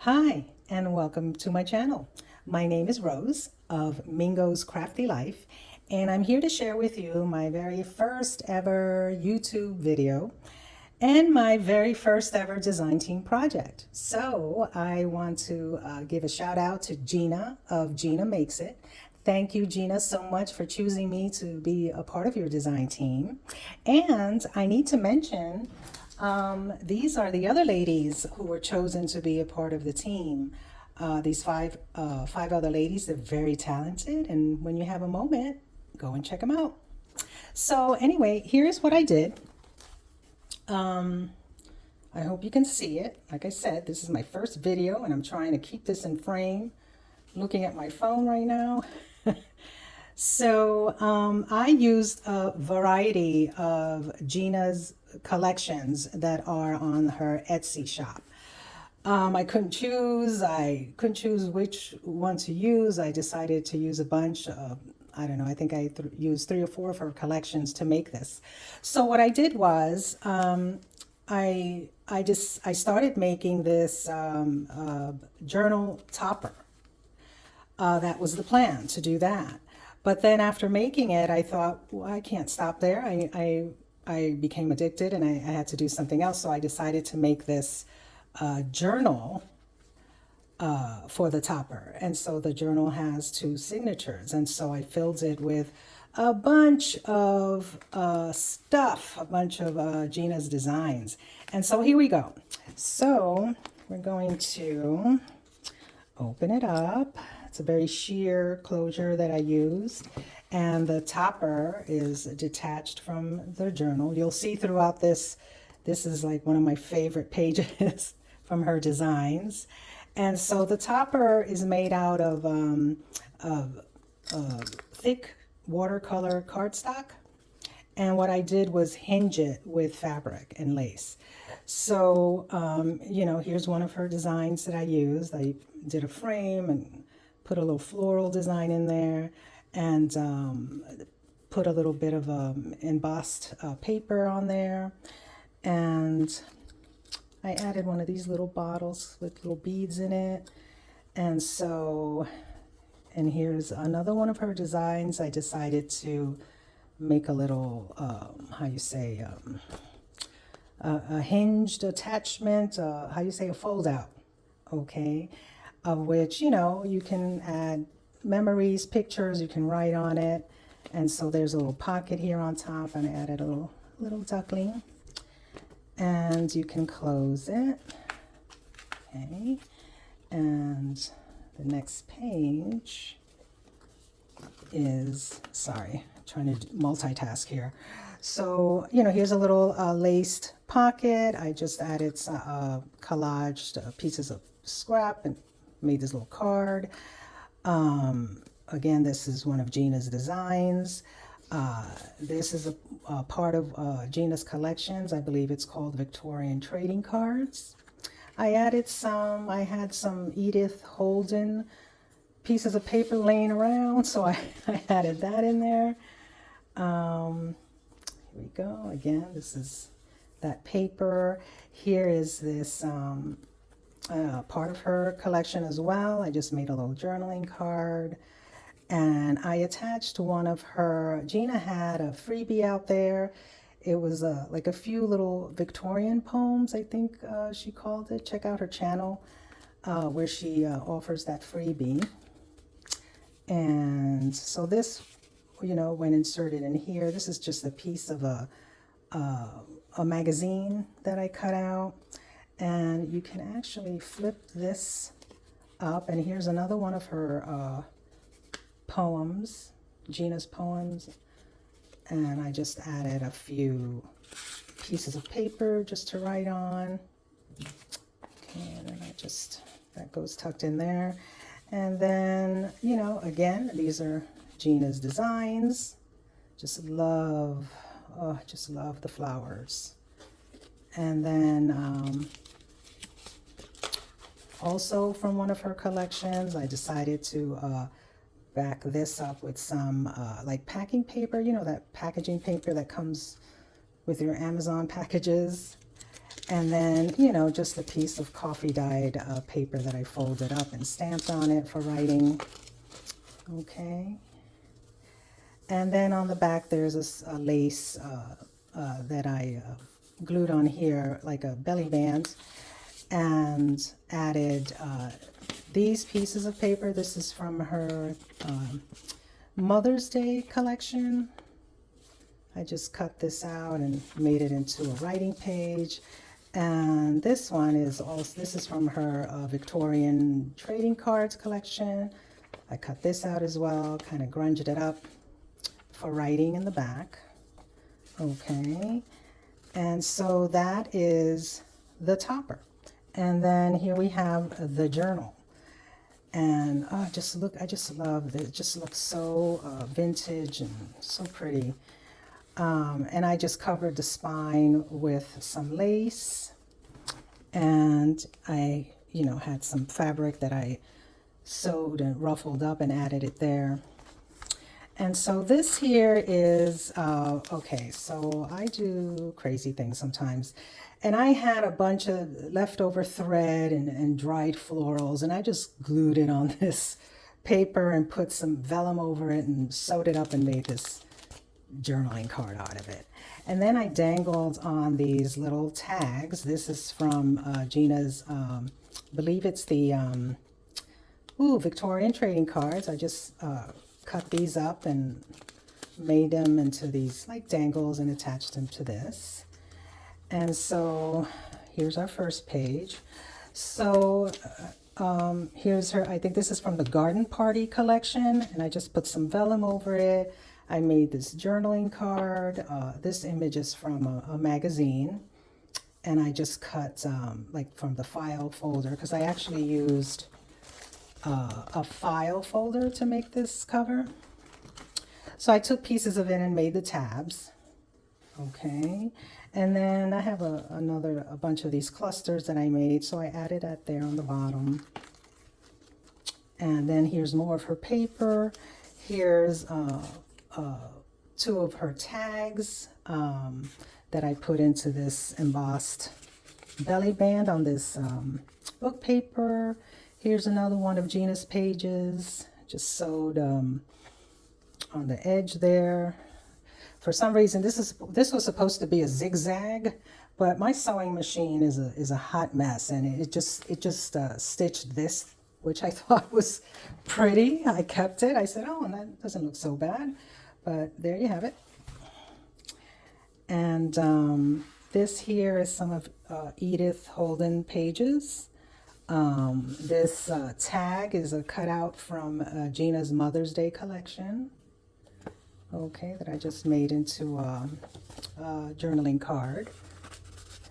Hi, and welcome to my channel. My name is Rose of Mingo's Crafty Life, and I'm here to share with you my very first ever YouTube video and my very first ever design team project. So I want to give a shout out to Gina of Gina Makes It. Thank you, Gina, so much for choosing me to be a part of your design team. And I need to mention these are the other ladies who were chosen to be a part of the team. These five other ladies, they're very talented, and when you have a moment, go and check them out. So anyway, here's what I did. I hope you can see it. Like I said, this is my first video, and I'm trying to keep this in frame. Looking at my phone right now. So I used a variety of Gina's collections that are on her Etsy shop. I couldn't choose which one to use. I decided to use a bunch of, I don't know, I think I used 3 or 4 of her collections to make this. So what I did was I started making this journal topper. That was the plan, to do that. But then after making it, I thought, well, I can't stop there. I became addicted, and I had to do something else. So I decided to make this journal for the topper. And so the journal has 2 signatures. And so I filled it with a bunch of stuff, a bunch of Gina's designs. And so here we go. So we're going to open it up. It's a very sheer closure that I used, and the topper is detached from the journal. You'll see throughout this is like one of my favorite pages from her designs. And so the topper is made out of thick watercolor cardstock, and what I did was hinge it with fabric and lace. So here's one of her designs that I used. I did a frame and put a little floral design in there, and put a little bit of embossed paper on there. And I added one of these little bottles with little beads in it. And here's another one of her designs. I decided to make a little, a hinged attachment, a fold out, okay? Of which, you can add memories, pictures, you can write on it. And so there's a little pocket here on top, and I added a little duckling. And you can close it, okay? And the next page is, sorry, trying to multitask here. So, here's a little laced pocket. I just added collaged pieces of scrap and made this little card. Again, this is one of Gina's designs. This is a part of Gina's collections. I believe it's called Victorian trading cards. I had some Edith Holden pieces of paper laying around, so I added that in there. Here we go. Again, this is that paper. Here is this part of her collection as well. I just made a little journaling card, and I attached one of her, Gina had a freebie out there. It was like a few little Victorian poems, I think she called it. Check out her channel where she offers that freebie. And so this, when inserted in here, this is just a piece of a magazine that I cut out. And you can actually flip this up, and here's another one of her poems, Gina's poems. And I just added a few pieces of paper just to write on. Okay, and then that goes tucked in there. And then, again, these are Gina's designs. Just love the flowers. And then also from one of her collections, I decided to back this up with some like packing paper, that packaging paper that comes with your Amazon packages. And then, you know, just a piece of coffee dyed paper that I folded up and stamped on it for writing. Okay. And then on the back, there's a lace that I glued on here, like a belly band, and added these pieces of paper. This is from her Mother's Day collection. I just cut this out and made it into a writing page. And this one is also, this is from her Victorian trading cards collection. I cut this out as well, kind of grunged it up for writing in the back. Okay, and so that is the topper. And then here we have the journal. And just look, I just love it. It just looks so vintage and so pretty. And I just covered the spine with some lace, and I, you know, had some fabric that I sewed and ruffled up and added it there. And so this here is, okay, so I do crazy things sometimes. And I had a bunch of leftover thread and dried florals, and I just glued it on this paper and put some vellum over it and sewed it up and made this journaling card out of it. And then I dangled on these little tags. This is from Gina's, I believe it's the Victorian trading cards. I just cut these up and made them into these like dangles and attached them to this. And so here's our first page. So here's her, I think this is from the Garden Party collection, and I just put some vellum over it. I made this journaling card. This image is from a magazine, and I just cut like from the file folder, because I actually used a file folder to make this cover. So I took pieces of it and made the tabs. Okay, and then I have a bunch of these clusters that I made, so I added that there on the bottom. And then here's more of her paper. Here's two of her tags that I put into this embossed belly band on this book paper. Here's another one of Gina's pages, just sewed on the edge there. For some reason, this was supposed to be a zigzag, but my sewing machine is a hot mess, and it just stitched this, which I thought was pretty. I kept it. I said, oh, that doesn't look so bad, but there you have it. And this here is some of Edith Holden pages. This tag is a cutout from Gina's Mother's Day collection. Okay, that I just made into a journaling card.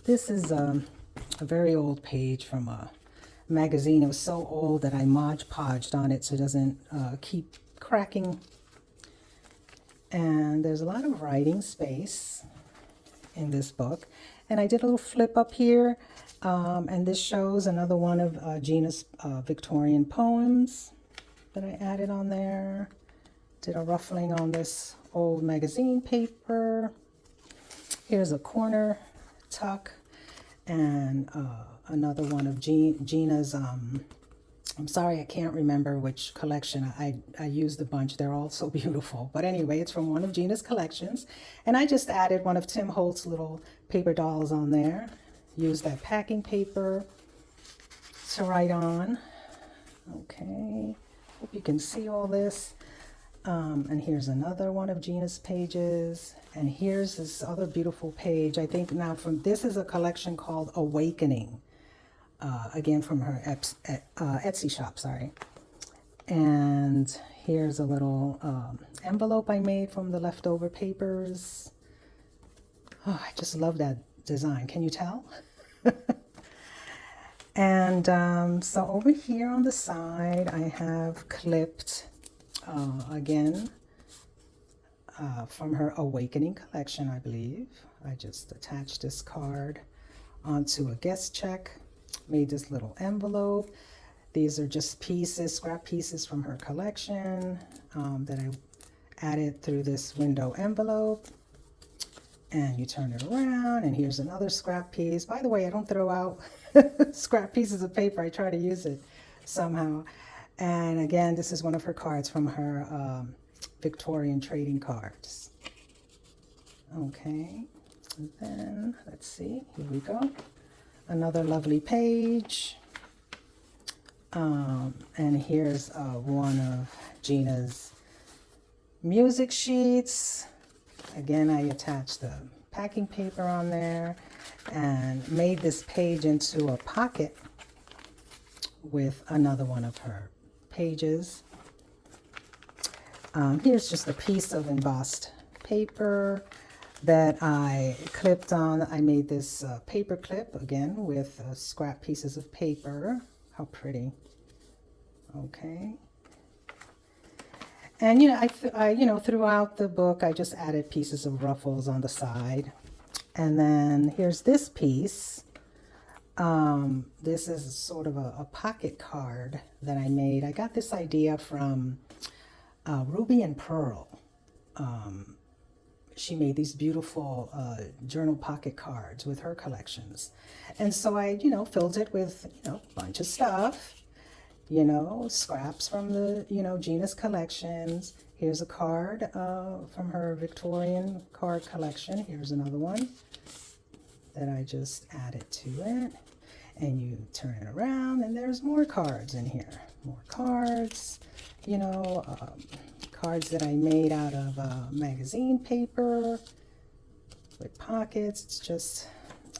This is a very old page from a magazine. It was so old that I Mod Podged on it so it doesn't keep cracking. And there's a lot of writing space in this book. And I did a little flip up here, and this shows another one of Gina's Victorian poems that I added on there. Did a ruffling on this old magazine paper. Here's a corner tuck, and another one of Gina's, I'm sorry, I can't remember which collection. I used a bunch. They're all so beautiful. But anyway, it's from one of Gina's collections. And I just added one of Tim Holtz's little paper dolls on there. Used that packing paper to write on. Okay, hope you can see all this. And here's another one of Gina's pages. And here's this other beautiful page. I think now this is a collection called Awakening. Again, from her Etsy shop, sorry. And here's a little envelope I made from the leftover papers. Oh, I just love that design. Can you tell? And so over here on the side, I have clipped, again, from her Awakening collection, I believe. I just attached this card onto a guest check. Made this little envelope. These are just pieces, scrap pieces from her collection that I added through this window envelope. And you turn it around, and here's another scrap piece. By the way, I don't throw out scrap pieces of paper. I try to use it somehow. And again, this is one of her cards from her Victorian trading cards. Okay, and then let's see, here we go. Another lovely page. And here's one of Gina's music sheets. Again, I attached the packing paper on there and made this page into a pocket with another one of her pages. Here's just a piece of embossed paper that I clipped on. I made this paper clip again with scrap pieces of paper. How pretty. Okay. And I throughout the book, I just added pieces of ruffles on the side. And then here's this piece. This is sort of a pocket card that I made. I got this idea from Ruby and Pearl. She made these beautiful journal pocket cards with her collections. And so I, filled it with, a bunch of stuff. Scraps from the, Gina's collections. Here's a card from her Victorian card collection. Here's another one that I just added to it. And you turn it around, and there's more cards in here. More cards, cards that I made out of magazine paper with pockets. It's just,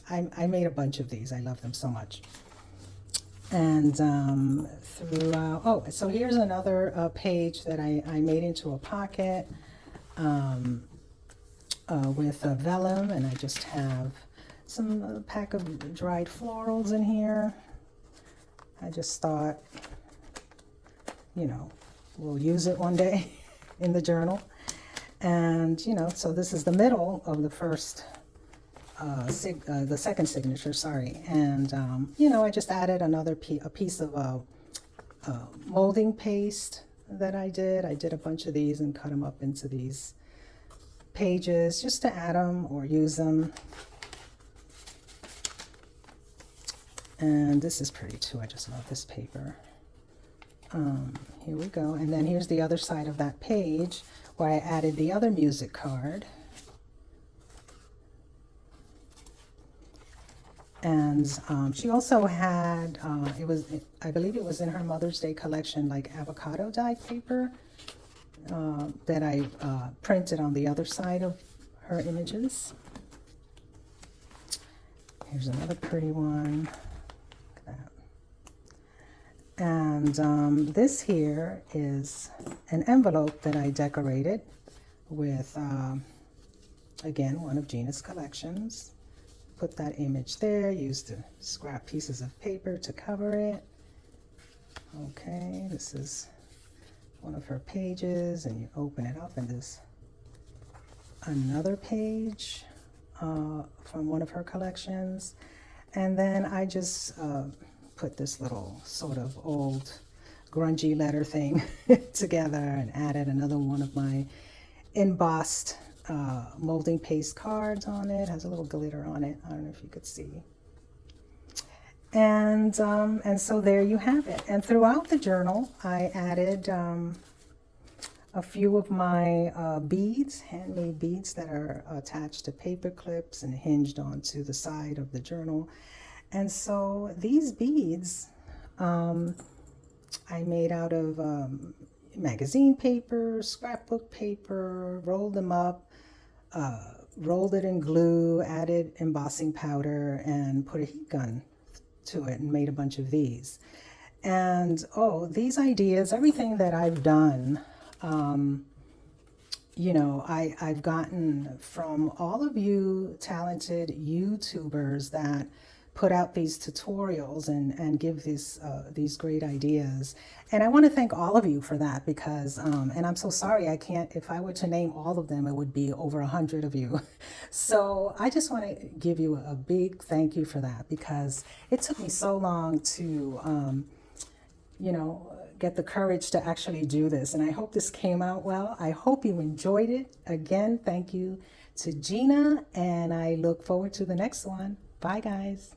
I made a bunch of these. I love them so much. And so here's another page that I made into a pocket with vellum, and I just have some pack of dried florals in here. I just thought, we'll use it one day in the journal. And, so this is the middle of the first the second signature, sorry. And, I just added a piece of molding paste that I did. I did a bunch of these and cut them up into these pages just to add them or use them. And this is pretty too. I just love this paper. Here we go. And then here's the other side of that page where I added the other music card. And she also had, I believe it was in her Mother's Day collection, like avocado dyed paper that I printed on the other side of her images. Here's another pretty one. Look at that. And this here is an envelope that I decorated with, again, one of Gina's collections. Put that image there, used the scrap pieces of paper to cover it. Okay, this is one of her pages, and you open it up, and there's another page from one of her collections. And then I just put this little sort of old grungy letter thing together and added another one of my embossed molding paste cards on it. Has a little glitter on it. I don't know if you could see. And so there you have it. And throughout the journal, I added a few of my beads, handmade beads that are attached to paper clips and hinged onto the side of the journal. And so these beads I made out of magazine paper, scrapbook paper, rolled them up, rolled it in glue, added embossing powder, and put a heat gun to it and made a bunch of these. And these ideas, everything that I've done, I've gotten from all of you talented YouTubers that put out these tutorials and give these great ideas. And I want to thank all of you for that because, and I'm so sorry, I can't, if I were to name all of them, it would be over 100 of you. So I just want to give you a big thank you for that because it took me so long to, get the courage to actually do this. And I hope this came out well. I hope you enjoyed it. Again, thank you to Gina, and I look forward to the next one. Bye, guys.